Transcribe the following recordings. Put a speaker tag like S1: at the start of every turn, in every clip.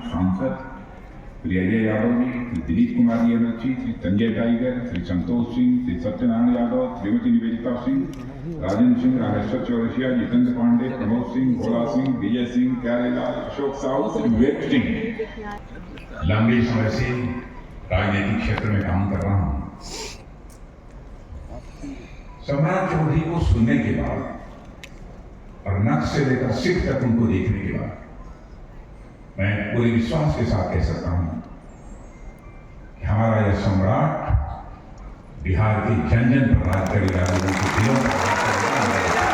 S1: सांसद श्री अजय यादव जी, श्री दिलीप कुमार बनर्जी, श्री संजय टाइगर, श्री संतोष सिंह, श्री सत्यनारायण यादव, श्रीमती निवेदिता सिंह, राजेंद्र सिंह, रामेश्वर चौरसिया, जितेंद्र पांडे, प्रमोद सिंह, भोला सिंह, विजय सिंह, प्यारेलाल, अशोक साहू, श्री विवेक सिंह। लंबे समय से राजनीतिक क्षेत्र में काम कर रहा हूं। सम्राट चौधरी को सुनने के बाद और नक्श से लेकर सिख तक उनको देखने के बाद मैं पूरे विश्वास के साथ कह सकता हूं कि हमारा यह सम्राट बिहार के जन जन पर राज करेगा, लोगों के दिलों पर राज करेगा।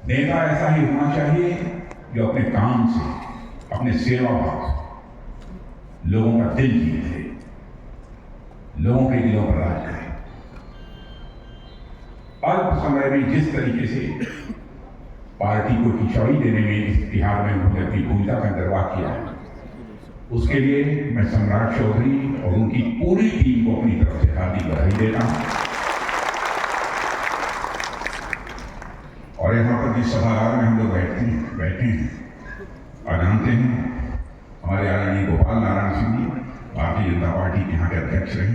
S1: नेता ऐसा ही होना चाहिए जो अपने काम से, अपने सेवा भाव से लोगों का दिल जीते, लोगों के दिलों पर राज करे। अल्प समय में जिस तरीके से पार्टी को खिंचाई देने में इस बिहार में उन्होंने अपनी भूमिका का निर्वाह किया है, उसके लिए मैं सम्राट चौधरी और उनकी पूरी टीम को अपनी तरफ से हार्दिक बधाई देता हूं। और यहाँ पर जिस सभागार में हम लोग बैठे हैं और जानते हैं हमारे आदरणीय गोपाल नारायण सिंह जी भारतीय जनता पार्टी के यहाँ के अध्यक्ष रहे,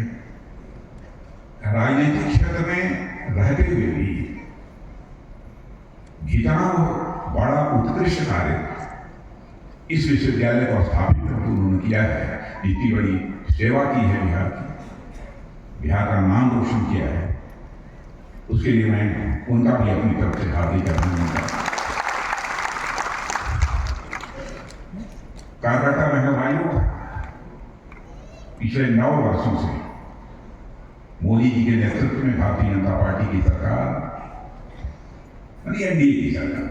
S1: राजनीतिक क्षेत्र में रहते हुए भी जितना बड़ा उत्कृष्ट कार्य इस विश्वविद्यालय को स्थापित करके उन्होंने किया है, इतनी बड़ी सेवा की है बिहार की, बिहार का नाम रोशन किया है, उसके लिए मैं उनका भी अपनी तरफ से हार्दिक अभिनंदन करता हूं। कार्यकर्ता बहनों भाइयों, पिछले 9 वर्षों से मोदी जी के नेतृत्व में भारतीय जनता पार्टी की सरकार, एनडीए की सरकार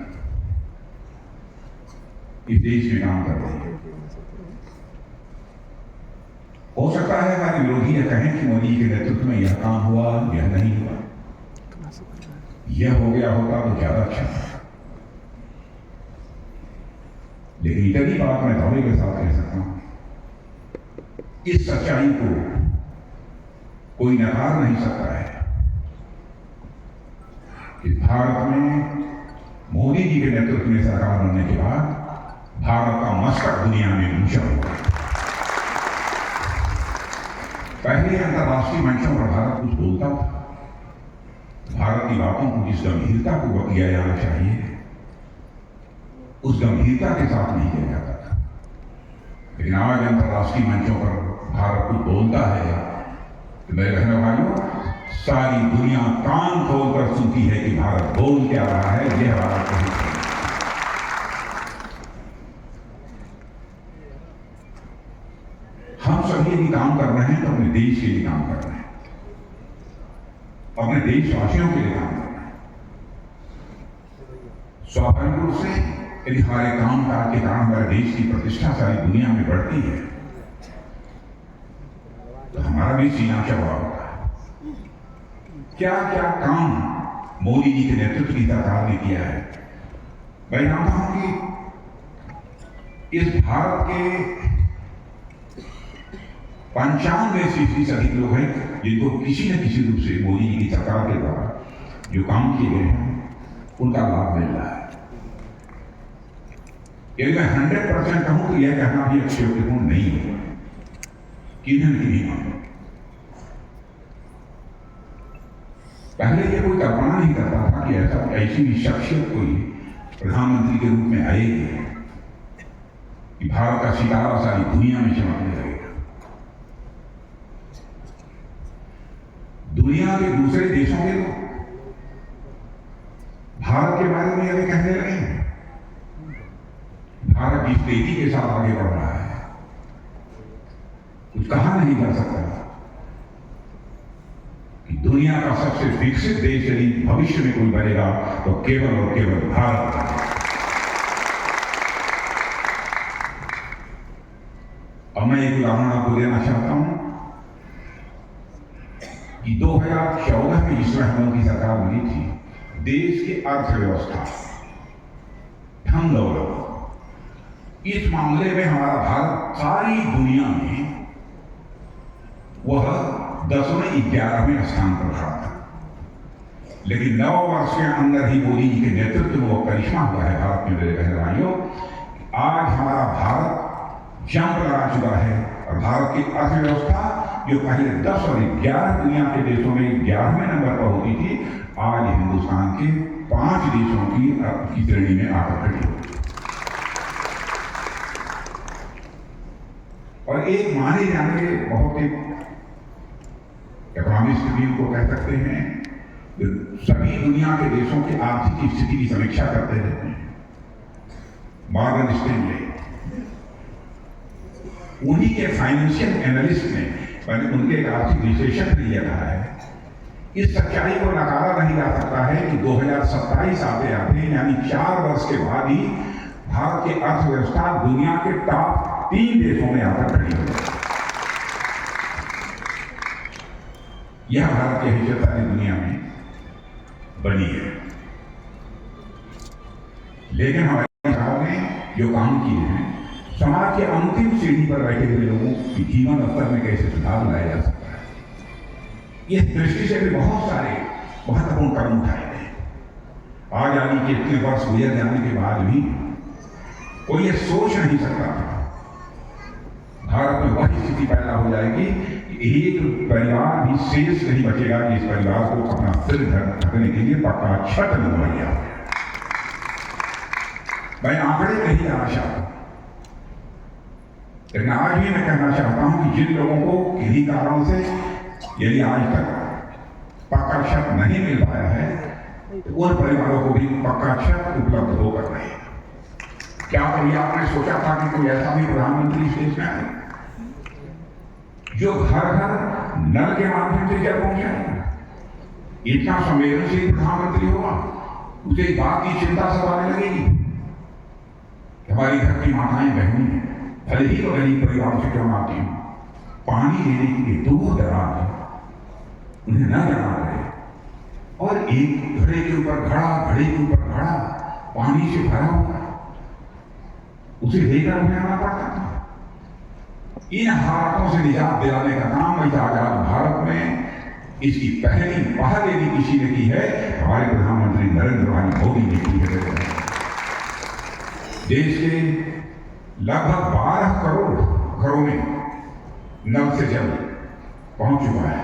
S1: इस देश में काम कर रही है। हो सकता है हमारे विरोधी यह कहें कि मोदी जी के नेतृत्व में यह काम हुआ, यह नहीं हुआ, यह हो गया होता तो ज्यादा अच्छा था। लेकिन इतनी बात मैं दावे के साथ कह सकता हूं, इस सच्चाई को कोई नकार नहीं सकता है कि भारत में मोदी जी के नेतृत्व में सरकार बनने के बाद भारत का मस्तक दुनिया में ऊंचा हुआ। पहले अंतर्राष्ट्रीय मंचों पर भारत कुछ बोलता था, भारत की बातों को जिस गंभीरता पूर्वक किया जाना चाहिए उस गंभीरता के साथ नहीं किया जाता था। लेकिन आज अंतर्राष्ट्रीय मंचों पर भारत कुछ बोलता है तो मेरे बहनों भाइयों, सारी दुनिया कान खोलकर सुनती है कि भारत बोल क्या रहा है, यह भारत नहीं। हम सभी यदि काम कर रहे हैं तो अपने देश के लिए काम कर रहे हैं, अपने देशवासियों के लिए काम कर रहे हैं। स्वाभाविक रूप से यदि हमारे काम काज के कारण हमारे देश की प्रतिष्ठा सारी दुनिया में बढ़ती है तो हमारा भी सीना चौड़ा होता है। क्या क्या काम मोदी जी के नेतृत्व की सरकार ने किया है। मैं जानता हूं कि इस भारत के 95% अधिक लोग हैं जिनको किसी न किसी रूप से मोदी जी की सरकार के द्वारा जो काम किए गए हैं उनका लाभ मिल रहा है। यदि मैं 100% कहूं तो यह कहना भी अक्षयोक्तिपूर्ण नहीं है कि नहीं मानो। पहले ये कोई कल्पना नहीं करता था कि ऐसी शख्सियत कोई प्रधानमंत्री के रूप में आएगी कि भारत का सितारा सारी दुनिया में चमकने लगेगा। दुनिया के दूसरे देशों के लोग भारत के बारे में यह कहने लगे हैं, भारत जिस तेजी के साथ आगे बढ़ रहा है कुछ कहा नहीं जा सकता कि दुनिया का सबसे विकसित देश यदि भविष्य में कोई बनेगा तो केवल और केवल भारत है। अब मैं एक उदाहरण आपको देना चाहता हूं कि 2014 में जिसमें हम लोगों की सरकार मिली थी, देश की अर्थव्यवस्था, धन दौलत, इस मामले में हमारा भारत सारी दुनिया में वह 10वें 11वें स्थान पर खड़ा था। लेकिन 9 वर्ष के अंदर ही मोदी जी के नेतृत्व में वो करिश्मा हुआ है भारत में। मेरे बहन भाइयों, आज हमारा भारत जंप लगा चुका है और भारत की अर्थव्यवस्था जो पहले 10 और 11 दुनिया के देशों में 11वें नंबर पर होती थी, आज हिंदुस्तान के 5 देशों की श्रेणी में आकर खड़ी हो। और एक माने जाने बहुत एक इकोनॉमिस्ट भी उनको कह सकते हैं, सभी दुनिया के देशों की आर्थिक स्थिति की समीक्षा करते रहते हैं, मॉर्गन स्टैनले। उन्हीं के फाइनेंशियल एनालिस्ट ने, मैंने उनके एक आर्थिक विश्लेषक ने यह कहा है, इस सच्चाई को नकारा नहीं जा सकता है कि 2027 आते आते यानी 4 वर्ष के बाद ही भारत की अर्थव्यवस्था दुनिया के टॉप 3 देशों में आकर खड़ी हो। यह भारत की हैसियत सारी दुनिया में बनी है। लेकिन हमारे सरकार ने जो काम किए हैं, समाज के अंतिम सीढ़ी पर बैठे हुए लोगों की जीवन स्तर में कैसे सुधार लाया जा सकता है, इस दृष्टि से भी बहुत सारे महत्वपूर्ण कदम उठाए गए। आजादी के इतने वर्ष गुजर जाने के बाद भी कोई ये सोच नहीं सकता था भारत में वही स्थिति पैदा हो जाएगी कि एक परिवार भी शेष नहीं बचेगा कि इस परिवार को अपना सिर ढकने के लिए पक्का छत न मुहैया हो। मैं आंकड़े नहीं जाना चाहता, लेकिन आज भी मैं कहना चाहता हूं कि जिन लोगों को किन्हीं कारणों से यदि आज तक पक्का छत नहीं मिल पाया है, तो उन परिवारों को भी पक्का छत उपलब्ध होकर रहे। क्या कभी आपने सोचा था कि कोई ऐसा भी प्रधानमंत्री इस देश में आए जो घर घर नल के माध्यम से जल पहुंचाएगा? इतना संवेदनशील प्रधानमंत्री होगा, उसे इस बात की चिंता सताने लगेगी। हमारी घर की माताएं बहनी भले ही वो गरीब परिवार से क्यों आती हूं, पानी लेने के लिए दूर दराज उन्हें न जाना पड़े, और एक घड़े के ऊपर घड़ा, घड़े के ऊपर घड़ा पानी से भरा हुआ उसे लेकर उन्हें आना पड़ता था। इन हालातों से निजात दिलाने का काम इस आजाद भारत में इसकी पहली पहल यदि किसी ने की है, हमारे प्रधानमंत्री नरेंद्र भाई मोदी ने की है। देश के लगभग 12 करोड़ घरों में नल से जल पहुंच चुका है।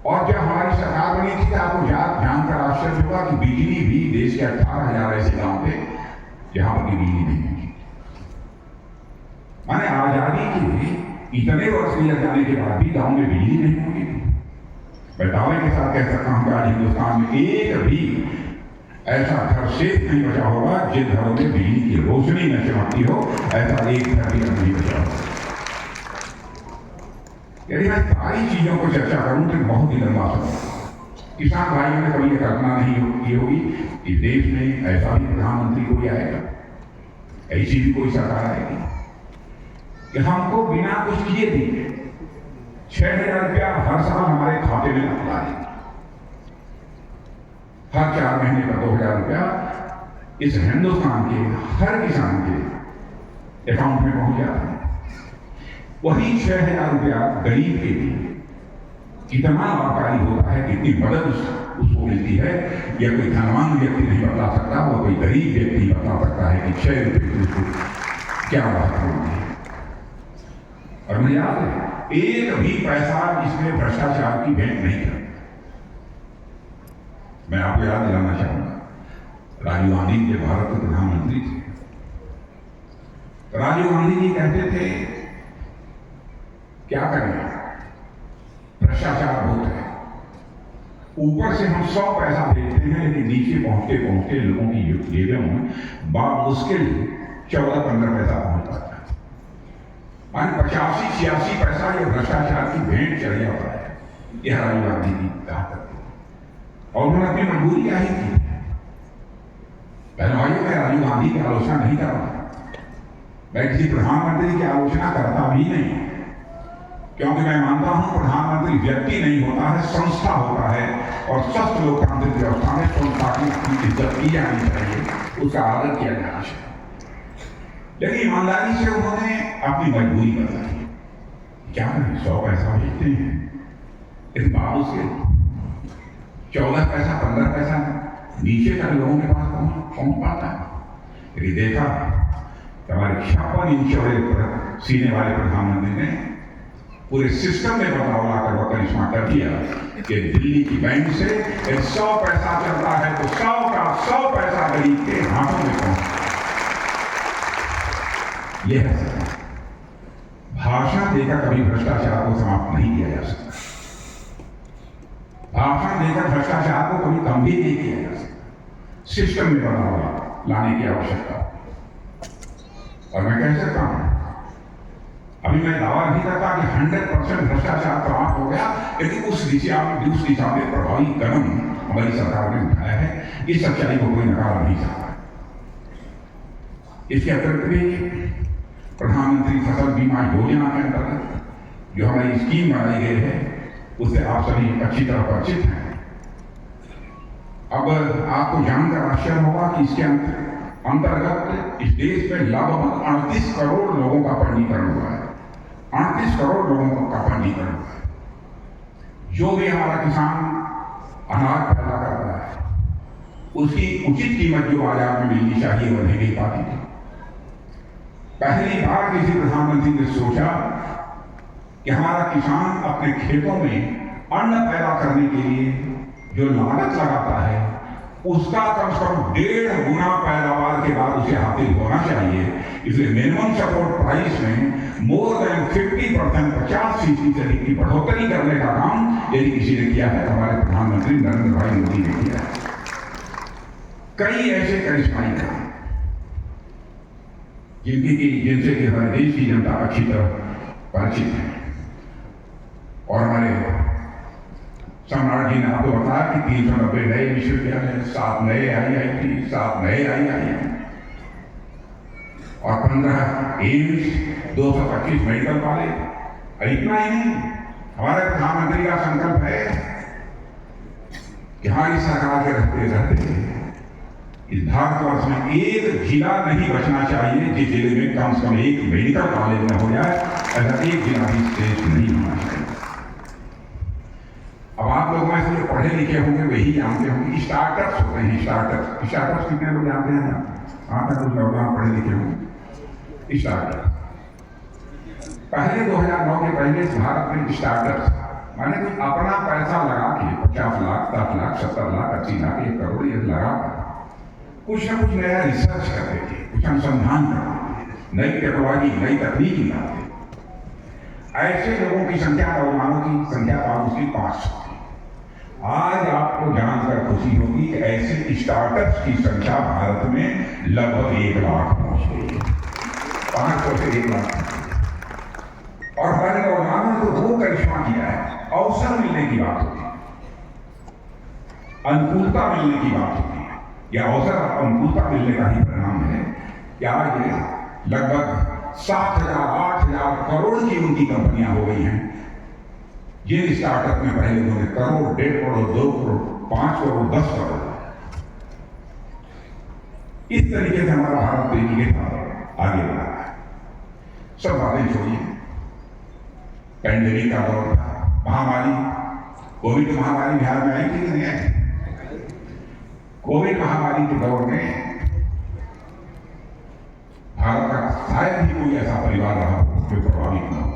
S1: और जब हमारी सरकार बनी थी, आपको जानकर आश्चर्य होगा कि बिजली भी देश के 18,000 ऐसे गांव थे जहां पर बिजली नहीं थी। माने आजादी के इतने वर्ष गुजर जाने के बाद भी गांव में बिजली नहीं होगी। मैं दावे के साथ कह सकता हूं कि आज हिंदुस्तान में एक भी ऐसा घर शेष नहीं बचा होगा जिन घरों में बिजली की रोशनी न चमकती हो, ऐसा एक घर भी नहीं बचा होगा। यदि मैं सारी चीजों को चर्चा करूं तो बहुत ही लंबा समय। किसान भाइयों ने कभी कल्पना नहीं की होगी कि देश में ऐसा भी प्रधानमंत्री कोई आएगा, ऐसी भी कोई सरकार आएगी कि हमको बिना कुछ किए भी 6,000 रुपया हर साल हमारे खाते में अप्लाई, हर 4 महीने का 2,000 रुपया इस हिंदुस्तान के हर किसान के अकाउंट में पहुंच जाता है। वही 6,000 रुपया गरीब के लिए कितना लाभकारी होता है, कितनी मदद उसको मिलती है, यह कोई धनवान व्यक्ति नहीं बता सकता, वो कोई गरीब व्यक्ति बता सकता है कि 6 रुपये की उसको क्या बात होती है। और मुझे याद है, एक भी पैसा इसमें भ्रष्टाचार की भेंट नहीं कर। मैं आपको याद दिलाना चाहूंगा, राजीव गांधी जो भारत के प्रधानमंत्री थे, राजीव गांधी जी कहते थे क्या करें, भ्रष्टाचार बहुत है, ऊपर से हम 100 पैसा भेजते हैं लेकिन नीचे पहुंचते पहुंचते लोगों की जेबों में मुश्किल 14-15 पैसा पहुंच पाता है। 85-86 पैसा ये भ्रष्टाचार की भेंट चढ़ जाता है। यह राजीव गांधी की ताकत है और उन्होंने अपनी मजबूरी क्या ही की। भाइयों, मैं राजीव गांधी की आलोचना नहीं कर रहा, मैं किसी प्रधानमंत्री की आलोचना करता भी नहीं, क्योंकि मैं मानता हूं प्रधानमंत्री व्यक्ति नहीं होता है, संस्था होता है, और स्वस्थ लोकतांत्रिक व्यवस्था में संस्था की इज्जत की जानी चाहिए, उसका आदर किया जाना चाहिए। लेकिन ईमानदारी से उन्होंने अपनी मजबूरी बताई। क्या करें, 100 पैसा भेजते हैं, इस बात उसके 14 पैसा 15 पैसा नीचे तक लोगों के पास पहुंच पाता है। यदि देखा तो हमारे 56 इंच चौड़े सीने वाले प्रधानमंत्री ने पूरे सिस्टम में बदलाव लाकर वह करिश्मा कर दिया कि दिल्ली की बैंक से 100 पैसा चलता है तो 100 का 100 पैसा गरीब के हाथों में पहुंचता है। यह है सत्य। भाषण देकर कभी भ्रष्टाचार को समाप्त नहीं किया जा सकता। भाषण देकर भ्रष्टाचार को कभी कम भी नहीं किया जा सकता। सिस्टम में बदलाव लाने की आवश्यकता। और मैं कह सकता हूं, अभी मैं दावा नहीं करता कि 100% भ्रष्टाचार समाप्त हो गया, लेकिन उस दिशा में प्रभावी कदम हमारी सरकार ने उठाया है। इस सच्चाई को कोई नकार नहीं सकता। इसके अतिरिक्त भी प्रधानमंत्री फसल बीमा योजना के अंतर्गत जो हमारी स्कीम बनाई गई है, उससे आप सभी अच्छी तरह परिचित हैं। अब आपको जानकर आश्चर्य होगा कि इसके अंतर्गत इस देश में लगभग 38 करोड़ लोगों का पंजीकरण हुआ है। 38 करोड़ लोगों का पंजीकरण हुआ है। जो भी हमारा किसान अनाज पैदा करता है, उसकी उचित कीमत जो बाजार में मिलनी चाहिए वो नहीं मिल पाती थी। पहली बार किसी प्रधानमंत्री ने सोचा कि हमारा किसान अपने खेतों में अन्न पैदा करने के लिए जो लागत लगाता है, उसका कम से कम 1.5 गुना पैदावार के बाद उसे हासिल होना चाहिए। इसलिए मिनिमम सपोर्ट प्राइस में मोर देन 50% 50% से अधिक की बढ़ोतरी करने का काम यदि किसी ने किया है, हमारे प्रधानमंत्री नरेंद्र भाई मोदी ने किया है। कई ऐसे करिश्माई काम जिनसे कि हमारे देश की जनता अच्छी तरह परिचित है। और हमारे सम्राट जी ने आपको बताया कि 390 नए विश्वविद्यालय, 7 नए IIT, 7 नए IIM और 15 एम्स, 225 मेडिकल कॉलेज। इतना ही नहीं, हमारे प्रधानमंत्री का संकल्प है कि हमारी सरकार के रहते इस भारतवर्ष में एक जिला नहीं बचना चाहिए जिस जिले में कम से कम एक मेडिकल कॉलेज न हो जाए। ऐसा एक जिला भी शेष नहीं होना चाहिए। अब आप लोग में से जो पढ़े लिखे होंगे वही जानते होंगे स्टार्टअप्स होते हैं। स्टार्टअप्स कितने लोग जानते हैं? कहाँ तक कुछ नौजवान पढ़े लिखे होंगे? स्टार्टअप पहले 2009 के पहले भारत में स्टार्टअप्स माने कुछ अपना पैसा लगा के 50 लाख 60 लाख 70 लाख 80 लाख 1 करोड़ ये लगा कुछ ना कुछ नया रिसर्च करते थे, कुछ अनुसंधान करते थे, नई टेक्नोलॉजी नई तकनीक लाते। ऐसे लोगों की संख्या नौजवानों की संख्या उसकी 500 थी। आज आपको जानकर खुशी होगी कि ऐसे स्टार्टअप्स की संख्या भारत में लगभग 1 लाख पहुंच गई है। 500 से 1 लाख। और हमारे नौजवानों ने तो वो करिश्मा किया है। अवसर मिलने की बात होती है, अनुकूलता मिलने की बात होती है। यह अवसर अनुकूलता मिलने का ही परिणाम है कि आज लगभग 7,000-8,000 करोड़ की उनकी कंपनियां हो गई हैं। जिन स्टार्टअप में पहले उन्होंने करोड़ 1.5 करोड़ 2 करोड़ 5 करोड़ 10 करोड़ इस तरीके से हमारा भारत तेजी के साथ आगे बढ़ा है। सब बातें छोड़िए, पैंडेमिक का दौर था, महामारी, कोविड महामारी बिहार में आई थी कि नहीं आई? कोविड महामारी के दौर में भारत का शायद ही कोई ऐसा परिवार रहा जो प्रभावित न हो।